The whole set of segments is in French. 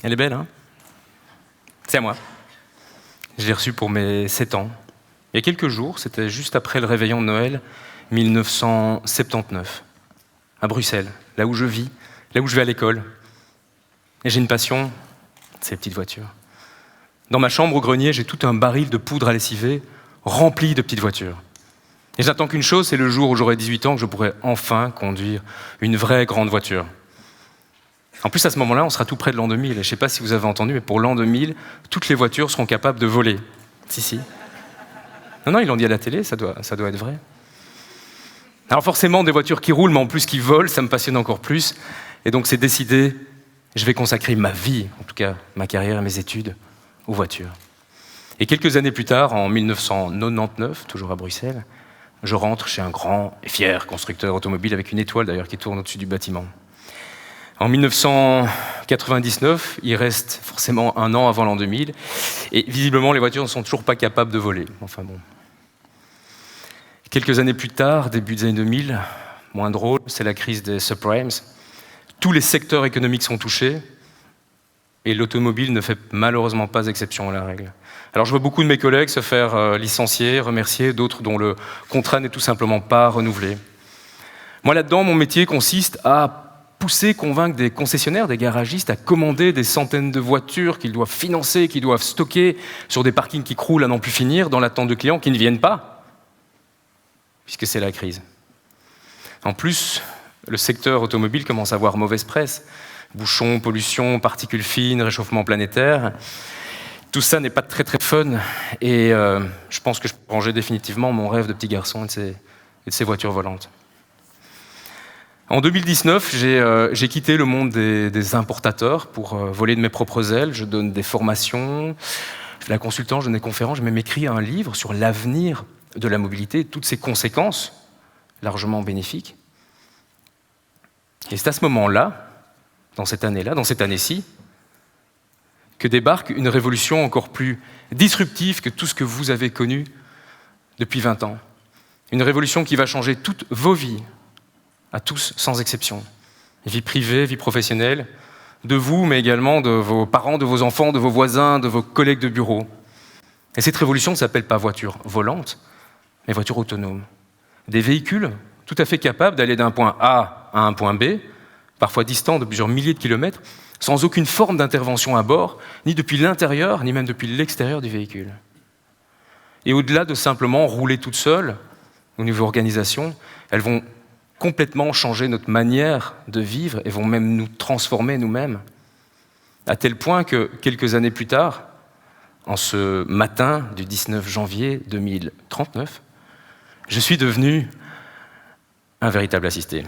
Elle est belle, hein? C'est à moi. Je l'ai reçue pour mes 7 ans. Il y a quelques jours, c'était juste après le réveillon de Noël 1979, à Bruxelles, là où je vis, là où je vais à l'école. Et j'ai une passion, c'est les petites voitures. Dans ma chambre au grenier, j'ai tout un baril de poudre à lessiver rempli de petites voitures. Et j'attends qu'une chose, c'est le jour où j'aurai 18 ans que je pourrai enfin conduire une vraie grande voiture. En plus, à ce moment-là, on sera tout près de l'an 2000. Et je ne sais pas si vous avez entendu, mais pour l'an 2000, toutes les voitures seront capables de voler. Si. Non, ils l'ont dit à la télé, ça doit être vrai. Alors forcément, des voitures qui roulent, mais en plus qui volent, ça me passionne encore plus. Et donc c'est décidé, je vais consacrer ma vie, en tout cas ma carrière et mes études, aux voitures. Et quelques années plus tard, en 1999, toujours à Bruxelles, je rentre chez un grand et fier constructeur automobile, avec une étoile d'ailleurs qui tourne au-dessus du bâtiment. En 1999, il reste forcément un an avant l'an 2000, et visiblement les voitures ne sont toujours pas capables de voler. Enfin bon. Quelques années plus tard, début des années 2000, moins drôle, c'est la crise des subprimes. Tous les secteurs économiques sont touchés, et l'automobile ne fait malheureusement pas exception à la règle. Alors je vois beaucoup de mes collègues se faire licencier, remercier, d'autres dont le contrat n'est tout simplement pas renouvelé. Moi là-dedans, mon métier consiste à pousser, convaincre des concessionnaires, des garagistes à commander des centaines de voitures qu'ils doivent financer, qu'ils doivent stocker sur des parkings qui croulent à n'en plus finir, dans l'attente de clients qui ne viennent pas, puisque c'est la crise. En plus, le secteur automobile commence à avoir mauvaise presse. Bouchons, pollution, particules fines, réchauffement planétaire. Tout ça n'est pas très très fun, et je pense que je peux ranger définitivement mon rêve de petit garçon et de ces voitures volantes. En 2019, j'ai quitté le monde des importateurs pour voler de mes propres ailes. Je donne des formations, je fais la consultance, je donne des conférences, j'ai même écrit un livre sur l'avenir de la mobilité et toutes ses conséquences largement bénéfiques. Et c'est à ce moment-là, dans cette année-là, dans cette année-ci, que débarque une révolution encore plus disruptive que tout ce que vous avez connu depuis 20 ans. Une révolution qui va changer toutes vos vies, à tous sans exception. Vie privée, vie professionnelle, de vous, mais également de vos parents, de vos enfants, de vos voisins, de vos collègues de bureau. Et cette révolution ne s'appelle pas voiture volante, mais voiture autonome. Des véhicules tout à fait capables d'aller d'un point A à un point B, parfois distants de plusieurs milliers de kilomètres, sans aucune forme d'intervention à bord, ni depuis l'intérieur, ni même depuis l'extérieur du véhicule. Et au-delà de simplement rouler toutes seules, au niveau organisation, elles vont complètement changer notre manière de vivre et vont même nous transformer nous-mêmes. À tel point que, quelques années plus tard, en ce matin du 19 janvier 2039, je suis devenu un véritable assisté.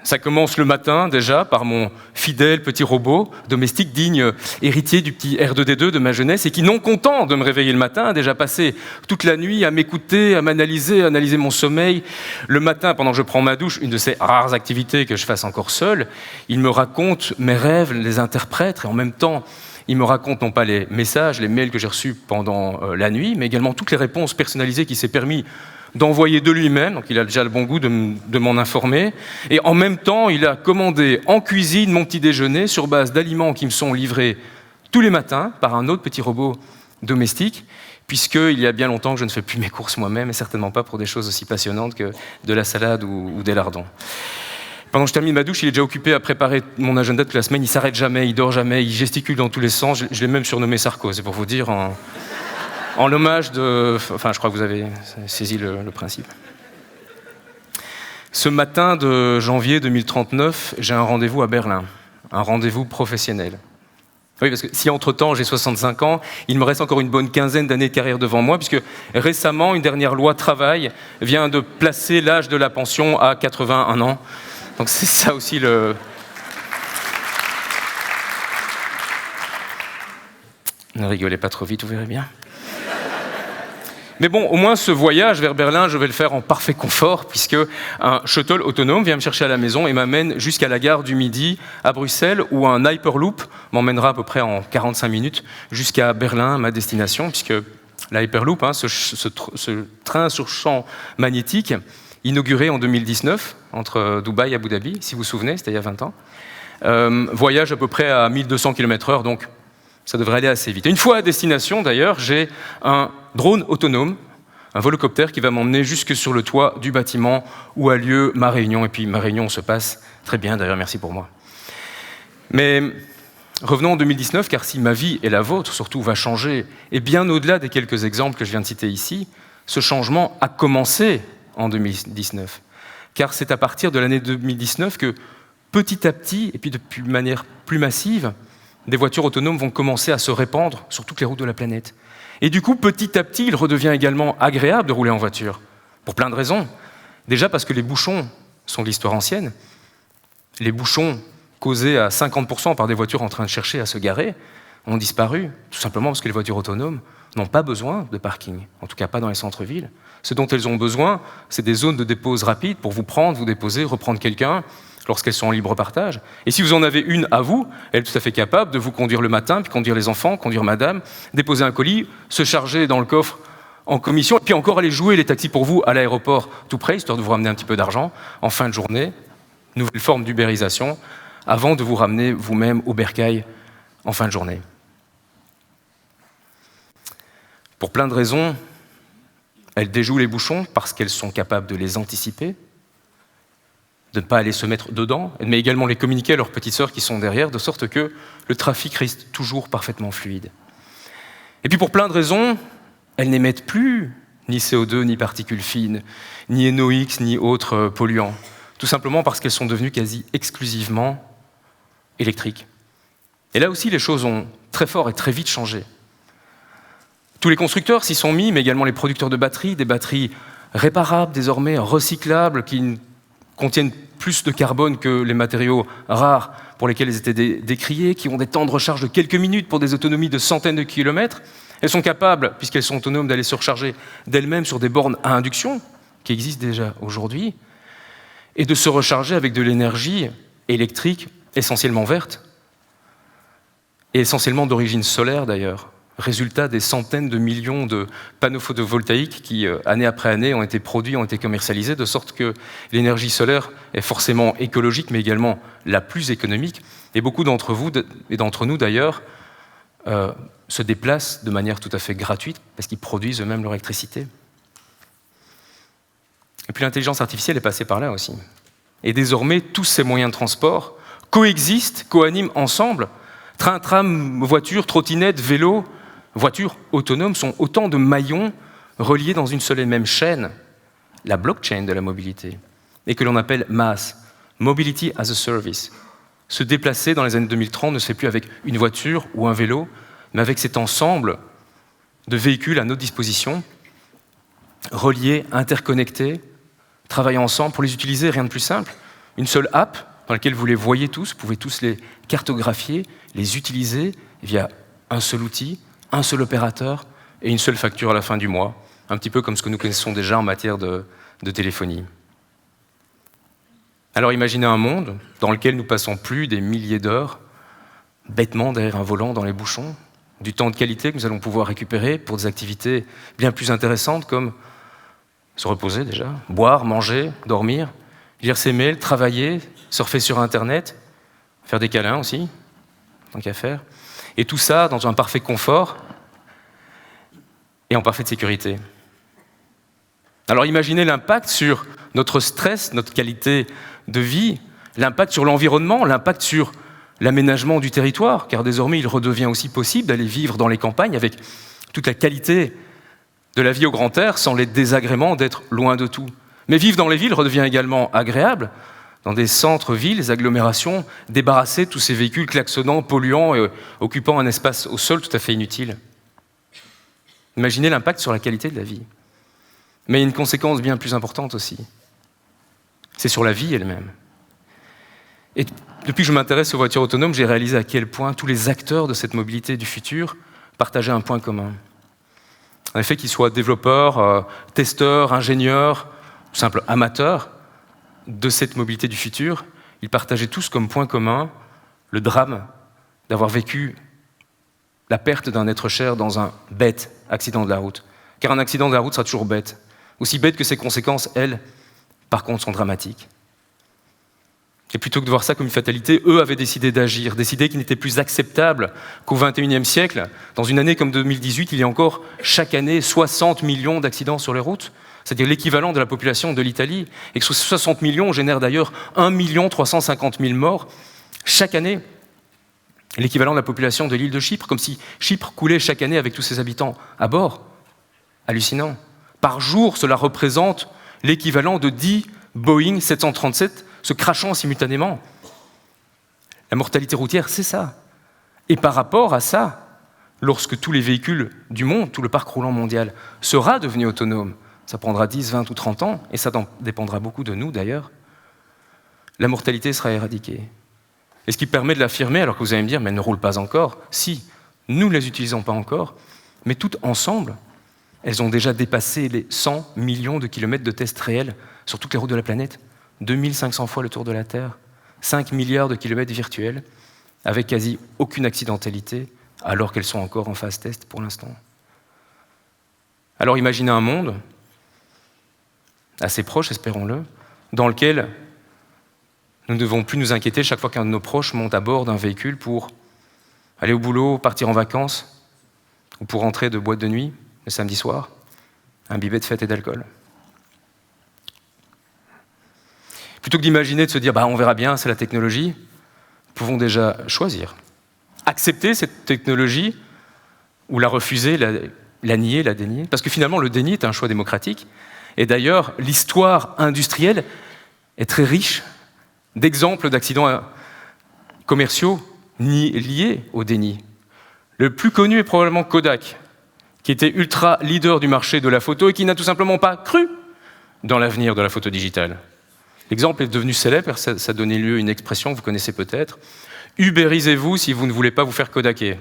Ça commence le matin déjà par mon fidèle petit robot domestique digne héritier du petit R2D2 de ma jeunesse et qui, non content de me réveiller le matin, a déjà passé toute la nuit à m'écouter, à m'analyser, à analyser mon sommeil. Le matin, pendant que je prends ma douche, une de ces rares activités que je fasse encore seul, il me raconte mes rêves, les interprète et en même temps, il me raconte non pas les messages, les mails que j'ai reçus pendant la nuit, mais également toutes les réponses personnalisées qu'il s'est permis d'envoyer de lui-même, donc il a déjà le bon goût de m'en informer, et en même temps, il a commandé en cuisine mon petit déjeuner sur base d'aliments qui me sont livrés tous les matins par un autre petit robot domestique, puisqu'il y a bien longtemps que je ne fais plus mes courses moi-même, et certainement pas pour des choses aussi passionnantes que de la salade ou des lardons. Pendant que je termine ma douche, il est déjà occupé à préparer mon agenda de toute la semaine, il s'arrête jamais, il dort jamais, il gesticule dans tous les sens, je l'ai même surnommé Sarko, c'est pour vous dire, en l'hommage de... Enfin, je crois que vous avez saisi le principe. Ce matin de janvier 2039, j'ai un rendez-vous à Berlin, un rendez-vous professionnel. Oui, parce que si entre-temps j'ai 65 ans, il me reste encore une bonne quinzaine d'années de carrière devant moi, puisque récemment, une dernière loi travail vient de placer l'âge de la pension à 81 ans. Donc c'est ça aussi le... Ne rigolez pas trop vite, vous verrez bien. Mais bon, au moins ce voyage vers Berlin, je vais le faire en parfait confort, puisque un shuttle autonome vient me chercher à la maison et m'amène jusqu'à la gare du Midi à Bruxelles, où un Hyperloop m'emmènera à peu près en 45 minutes jusqu'à Berlin, ma destination, puisque la Hyperloop, ce train sur champ magnétique, inauguré en 2019 entre Dubaï et Abu Dhabi, si vous vous souvenez, c'était il y a 20 ans, voyage à peu près à 1200 km/h, donc ça devrait aller assez vite. Et une fois à destination, d'ailleurs, j'ai un drone autonome, un volocoptère qui va m'emmener jusque sur le toit du bâtiment où a lieu ma réunion. Et puis ma réunion se passe très bien, d'ailleurs, merci pour moi. Mais revenons en 2019, car si ma vie et la vôtre, surtout, va changer, et bien au-delà des quelques exemples que je viens de citer ici, ce changement a commencé en 2019. Car c'est à partir de l'année 2019 que, petit à petit, et puis de manière plus massive, des voitures autonomes vont commencer à se répandre sur toutes les routes de la planète. Et du coup, petit à petit, il redevient également agréable de rouler en voiture, pour plein de raisons. Déjà parce que les bouchons sont de l'histoire ancienne. Les bouchons causés à 50% par des voitures en train de chercher à se garer ont disparu, tout simplement parce que les voitures autonomes n'ont pas besoin de parking, en tout cas pas dans les centres-villes. Ce dont elles ont besoin, c'est des zones de dépose rapides pour vous prendre, vous déposer, reprendre quelqu'un lorsqu'elles sont en libre partage. Et si vous en avez une à vous, elle est tout à fait capable de vous conduire le matin, puis conduire les enfants, conduire madame, déposer un colis, se charger dans le coffre en commission, et puis encore aller jouer les taxis pour vous à l'aéroport tout près, histoire de vous ramener un petit peu d'argent en fin de journée. Nouvelle forme d'ubérisation, avant de vous ramener vous-même au bercail en fin de journée. Pour plein de raisons, elles déjouent les bouchons parce qu'elles sont capables de les anticiper, de ne pas aller se mettre dedans, mais également les communiquer à leurs petites sœurs qui sont derrière, de sorte que le trafic reste toujours parfaitement fluide. Et puis pour plein de raisons, elles n'émettent plus ni CO2, ni particules fines, ni NOx, ni autres polluants, tout simplement parce qu'elles sont devenues quasi exclusivement électriques. Et là aussi, les choses ont très fort et très vite changé. Tous les constructeurs s'y sont mis, mais également les producteurs de batteries, des batteries réparables désormais, recyclables, qui contiennent plus de carbone que les matériaux rares pour lesquels elles étaient décriées, qui ont des temps de recharge de quelques minutes pour des autonomies de centaines de kilomètres. Elles sont capables, puisqu'elles sont autonomes, d'aller se recharger d'elles-mêmes sur des bornes à induction, qui existent déjà aujourd'hui, et de se recharger avec de l'énergie électrique essentiellement verte, et essentiellement d'origine solaire d'ailleurs, résultat des centaines de millions de panneaux photovoltaïques qui, année après année, ont été produits, ont été commercialisés, de sorte que l'énergie solaire est forcément écologique, mais également la plus économique. Et beaucoup d'entre vous, et d'entre nous d'ailleurs, se déplacent de manière tout à fait gratuite, parce qu'ils produisent eux-mêmes leur électricité. Et puis l'intelligence artificielle est passée par là aussi. Et désormais, tous ces moyens de transport coexistent, coaniment ensemble. Train, tram, voiture, trottinette, vélo, voitures autonomes sont autant de maillons reliés dans une seule et même chaîne, la blockchain de la mobilité, et que l'on appelle MaaS, Mobility as a Service. Se déplacer dans les années 2030 ne se fait plus avec une voiture ou un vélo, mais avec cet ensemble de véhicules à notre disposition, reliés, interconnectés, travaillant ensemble pour les utiliser, rien de plus simple. Une seule app dans laquelle vous les voyez tous, vous pouvez tous les cartographier, les utiliser via un seul outil, un seul opérateur et une seule facture à la fin du mois, un petit peu comme ce que nous connaissons déjà en matière de téléphonie. Alors imaginez un monde dans lequel nous passons plus des milliers d'heures bêtement derrière un volant dans les bouchons, du temps de qualité que nous allons pouvoir récupérer pour des activités bien plus intéressantes comme se reposer déjà, boire, manger, dormir, lire ses mails, travailler, surfer sur Internet, faire des câlins aussi, tant qu'à faire. Et tout ça dans un parfait confort et en parfaite sécurité. Alors imaginez l'impact sur notre stress, notre qualité de vie, l'impact sur l'environnement, l'impact sur l'aménagement du territoire, car désormais il redevient aussi possible d'aller vivre dans les campagnes avec toute la qualité de la vie au grand air sans les désagréments d'être loin de tout. Mais vivre dans les villes redevient également agréable, dans des centres-villes, des agglomérations, débarrassés de tous ces véhicules klaxonnants, polluants et occupant un espace au sol tout à fait inutile. Imaginez l'impact sur la qualité de la vie. Mais il y a une conséquence bien plus importante aussi. C'est sur la vie elle-même. Et depuis que je m'intéresse aux voitures autonomes, j'ai réalisé à quel point tous les acteurs de cette mobilité du futur partageaient un point commun. En effet, qu'ils soient développeurs, testeurs, ingénieurs, ou simples amateurs de cette mobilité du futur, ils partageaient tous comme point commun le drame d'avoir vécu la perte d'un être cher dans un bête accident de la route. Car un accident de la route sera toujours bête. Aussi bête que ses conséquences, elles, par contre, sont dramatiques. Et plutôt que de voir ça comme une fatalité, eux avaient décidé d'agir, décidé qu'il n'était plus acceptable qu'au XXIe siècle, dans une année comme 2018, il y a encore chaque année 60 millions d'accidents sur les routes, c'est-à-dire l'équivalent de la population de l'Italie, et que ces 60 millions génèrent d'ailleurs 1 350 000 morts chaque année, l'équivalent de la population de l'île de Chypre, comme si Chypre coulait chaque année avec tous ses habitants à bord. Hallucinant. Par jour, cela représente l'équivalent de 10 Boeing 737 se crachant simultanément. La mortalité routière, c'est ça. Et par rapport à ça, lorsque tous les véhicules du monde, tout le parc roulant mondial sera devenu autonome, ça prendra 10, 20 ou 30 ans, et ça dépendra beaucoup de nous d'ailleurs, la mortalité sera éradiquée. Et ce qui permet de l'affirmer, alors que vous allez me dire, mais elles ne roulent pas encore. Si, nous ne les utilisons pas encore, mais toutes ensemble, elles ont déjà dépassé les 100 millions de kilomètres de tests réels sur toutes les routes de la planète. 2500 fois le tour de la Terre, 5 milliards de kilomètres virtuels, avec quasi aucune accidentalité, alors qu'elles sont encore en phase test pour l'instant. Alors imaginez un monde, assez proche, espérons-le, dans lequel nous ne devons plus nous inquiéter chaque fois qu'un de nos proches monte à bord d'un véhicule pour aller au boulot, partir en vacances, ou pour rentrer de boîte de nuit le samedi soir, imbibé de fête et d'alcool. Plutôt que d'imaginer, de se dire « on verra bien, c'est la technologie », nous pouvons déjà choisir. Accepter cette technologie ou la refuser, la nier, la dénier. Parce que finalement, le déni est un choix démocratique. Et d'ailleurs, l'histoire industrielle est très riche d'exemples d'accidents commerciaux liés au déni. Le plus connu est probablement Kodak, qui était ultra leader du marché de la photo et qui n'a tout simplement pas cru dans l'avenir de la photo digitale. L'exemple est devenu célèbre, car ça donnait lieu à une expression que vous connaissez peut-être. « Ubérisez-vous si vous ne voulez pas vous faire kodaker ».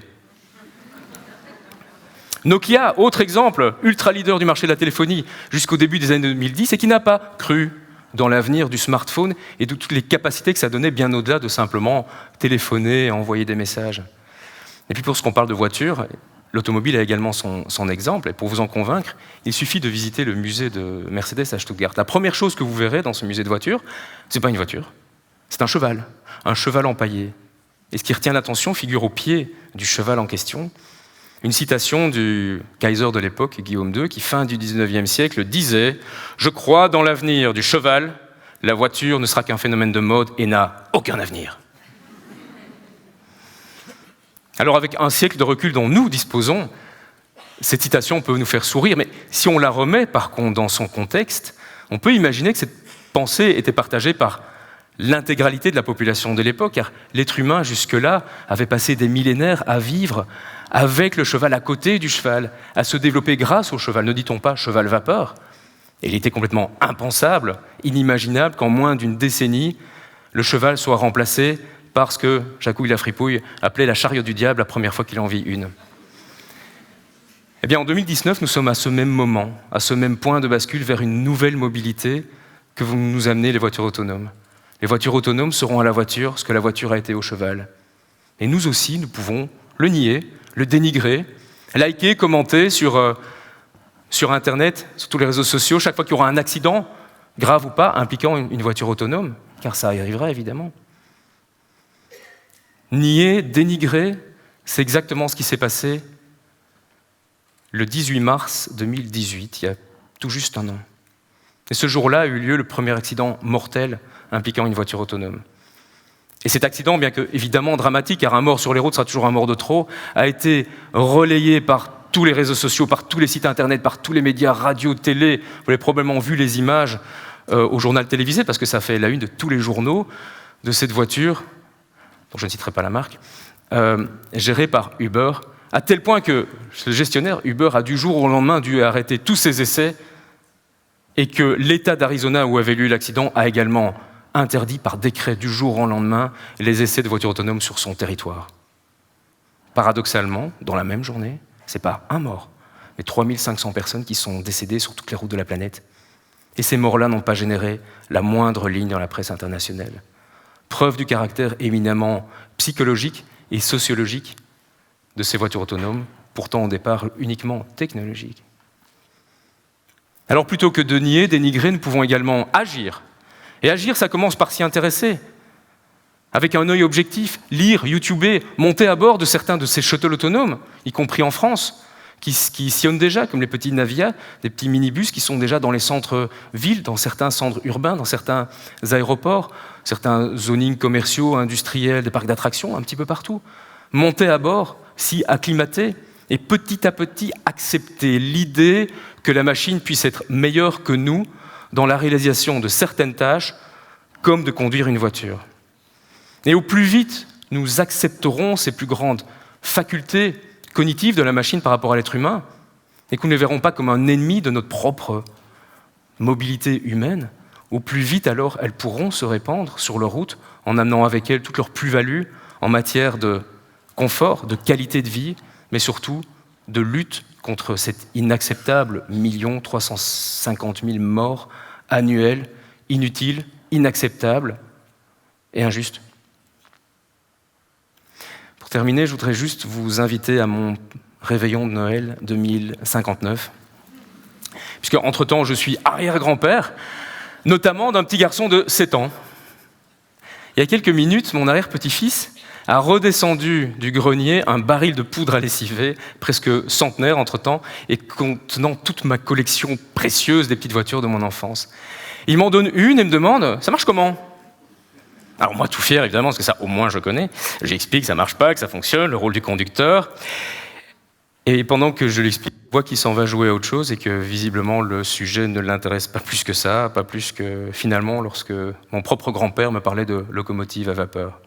Nokia, autre exemple, ultra leader du marché de la téléphonie jusqu'au début des années 2010, et qui n'a pas cru dans l'avenir du smartphone et de toutes les capacités que ça donnait bien au-delà de simplement téléphoner et envoyer des messages. Et puis pour ce qu'on parle de voitures, l'automobile a également son exemple, et pour vous en convaincre, il suffit de visiter le musée de Mercedes à Stuttgart. La première chose que vous verrez dans ce musée de voitures, ce n'est pas une voiture, c'est un cheval empaillé. Et ce qui retient l'attention figure au pied du cheval en question, une citation du Kaiser de l'époque, Guillaume II, qui, fin du XIXe siècle, disait « Je crois dans l'avenir du cheval, la voiture ne sera qu'un phénomène de mode et n'a aucun avenir. » Alors avec un siècle de recul dont nous disposons, cette citation peut nous faire sourire, mais si on la remet par contre dans son contexte, on peut imaginer que cette pensée était partagée par l'intégralité de la population de l'époque, car l'être humain jusque-là avait passé des millénaires à vivre avec le cheval à côté du cheval, à se développer grâce au cheval. Ne dit-on pas cheval vapeur ? Et il était complètement impensable, inimaginable qu'en moins d'une décennie, le cheval soit remplacé par ce que Jacouille la Fripouille appelait la chariote du diable la première fois qu'il en vit une. Eh bien, en 2019, nous sommes à ce même moment, à ce même point de bascule vers une nouvelle mobilité que vous nous amenez les voitures autonomes. Les voitures autonomes seront à la voiture ce que la voiture a été au cheval. Et nous aussi, nous pouvons le nier, le dénigrer, liker, commenter sur Internet, sur tous les réseaux sociaux, chaque fois qu'il y aura un accident, grave ou pas, impliquant une voiture autonome, car ça arrivera évidemment. Nier, dénigrer, c'est exactement ce qui s'est passé le 18 mars 2018, il y a tout juste un an. Et ce jour-là a eu lieu le premier accident mortel impliquant une voiture autonome. Et cet accident, bien que évidemment dramatique, car un mort sur les routes sera toujours un mort de trop, a été relayé par tous les réseaux sociaux, par tous les sites internet, par tous les médias, radio, télé. Vous avez probablement vu les images au journal télévisé, parce que ça fait la une de tous les journaux, de cette voiture, dont je ne citerai pas la marque, gérée par Uber, à tel point que le gestionnaire Uber a du jour au lendemain dû arrêter tous ses essais, et que l'État d'Arizona, où avait eu l'accident, a également interdit par décret du jour au lendemain les essais de voitures autonomes sur son territoire. Paradoxalement, dans la même journée, ce n'est pas un mort, mais 3500 personnes qui sont décédées sur toutes les routes de la planète. Et ces morts-là n'ont pas généré la moindre ligne dans la presse internationale. Preuve du caractère éminemment psychologique et sociologique de ces voitures autonomes, pourtant au départ uniquement technologiques. Alors plutôt que de nier, dénigrer, nous pouvons également agir. Et agir, ça commence par s'y intéresser. avec un œil objectif, lire, YouTuber, monter à bord de certains de ces shuttles autonomes, y compris en France, qui sillonnent déjà, comme les petits Navia, des petits minibus qui sont déjà dans les centres-villes, dans certains centres urbains, dans certains aéroports, certains zonings commerciaux, industriels, des parcs d'attractions, un petit peu partout. Monter à bord, s'y acclimater, et petit à petit accepter l'idée que la machine puisse être meilleure que nous dans la réalisation de certaines tâches, comme de conduire une voiture. Et au plus vite nous accepterons ces plus grandes facultés cognitives de la machine par rapport à l'être humain, et que nous ne les verrons pas comme un ennemi de notre propre mobilité humaine, au plus vite alors elles pourront se répandre sur leur route en amenant avec elles toute leur plus-value en matière de confort, de qualité de vie, mais surtout de lutte contre cet inacceptable 1 350 000 morts annuels, inutiles, inacceptables et injustes. Pour terminer, je voudrais juste vous inviter à mon réveillon de Noël 2059, puisque entre-temps, je suis arrière-grand-père, notamment d'un petit garçon de 7 ans. Il y a quelques minutes, mon arrière-petit-fils a redescendu du grenier un baril de poudre à lessiver, presque centenaire entre-temps, et contenant toute ma collection précieuse des petites voitures de mon enfance. Il m'en donne une et me demande « ça marche comment ?» Alors moi, tout fier, évidemment, parce que ça, au moins, je connais. J'explique que ça marche pas, que ça fonctionne, le rôle du conducteur. Et pendant que je l'explique, je vois qu'il s'en va jouer à autre chose et que, visiblement, le sujet ne l'intéresse pas plus que ça, pas plus que, finalement, lorsque mon propre grand-père me parlait de locomotive à vapeur.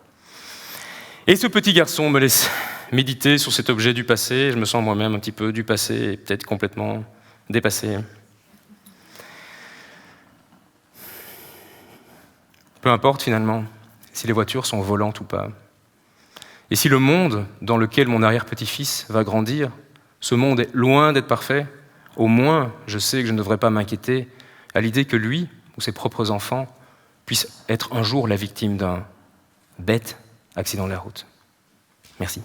Et ce petit garçon me laisse méditer sur cet objet du passé. Je me sens moi-même un petit peu du passé et peut-être complètement dépassé. Peu importe, finalement, si les voitures sont volantes ou pas. Et si le monde dans lequel mon arrière-petit-fils va grandir, ce monde est loin d'être parfait, au moins, je sais que je ne devrais pas m'inquiéter à l'idée que lui, ou ses propres enfants, puissent être un jour la victime d'un bête accident de la route. Merci.